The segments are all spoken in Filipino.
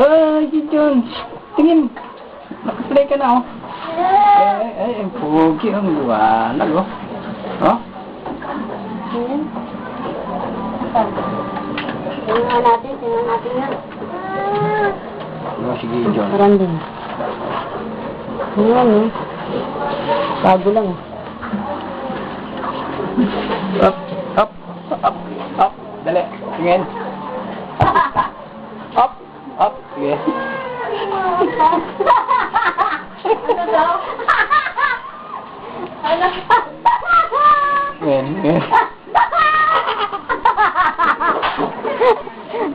Ay, Gijon. Tingin. Nakaplay ka na, oh. Ay, pogi ang buwanag, oh. Oh? Tingnan natin yan. Oh, sige, Gijon. Parang din. Ayan, eh. Bago lang, eh. Up, up, up, up. Dali, tingin. Up, up. Sige. Ano daw? Ano? Tingin.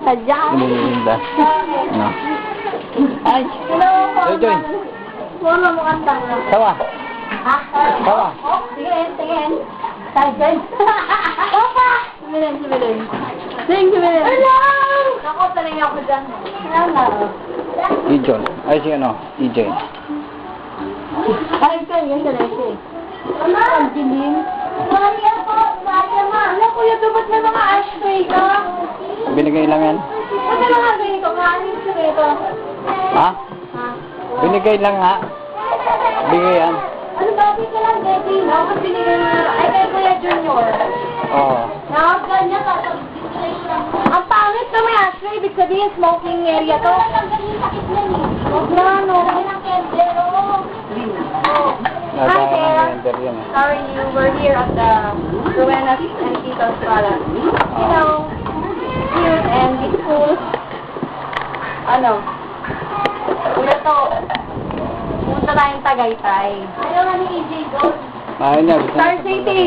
Sadya. Linda. Ano? Ay. Hello. Joy. Wala mo kang tanga. Sawa. Ha? Sawa. Oh, tingin. Tyson. Opa! Sumilin. Sumilin. Hello! Ako, taling ako dyan. Hello. Gijon. Ay, si ano? DJ. Tyson, yan siya na siya. Ang dilim. Maria po, Maria ma. Alam ko yung tubot na mga ashtray ka. Binigay lang yan. Ano mga ganito? Maanin siya ito. Ha? Ha? Binigay lang ha. Bigay yan. Ano ba? Bigay lang, Debbie. Ako binigay na. Ay, kay Kuya Junior. Oo. Nakaganya ka. Ang pangit na may ashtray. Ibig sabihin, smoking area to. Ang ganyan sakit na ni. Huwag na, no. Ang kendero. Hi there. How are you? We're here at the Rowena's and Tito's Palace. You know, cute and beautiful. Ano? Kuya to. Punta tayong Tagaytay. Ayaw nga ni EJ Gold. Ayaw niya. Gusto Star niya sa City.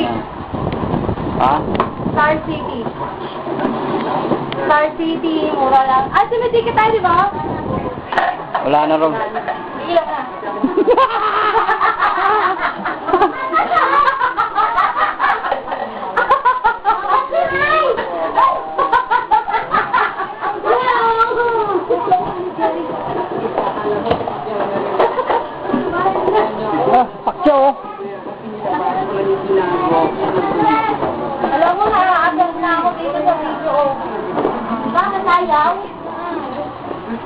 Ha? Star City. Star City, mura lang. Ah, sumitiket tayo, di ba? Wala na rin. Ilan na. Pakyo oh. Alam mo, nakakagam na ako dito sa video. Bakit ayaw?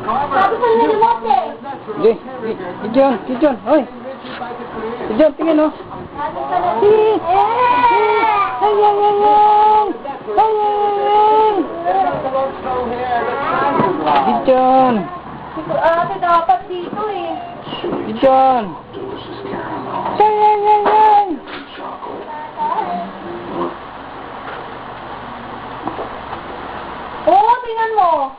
Sabi ko nilimot eh. Gijon. Hoy. Gijon, tingin oh. Sabi ko na Gijon. ate dapat dito eh. Gijon. Oo, tingnan mo.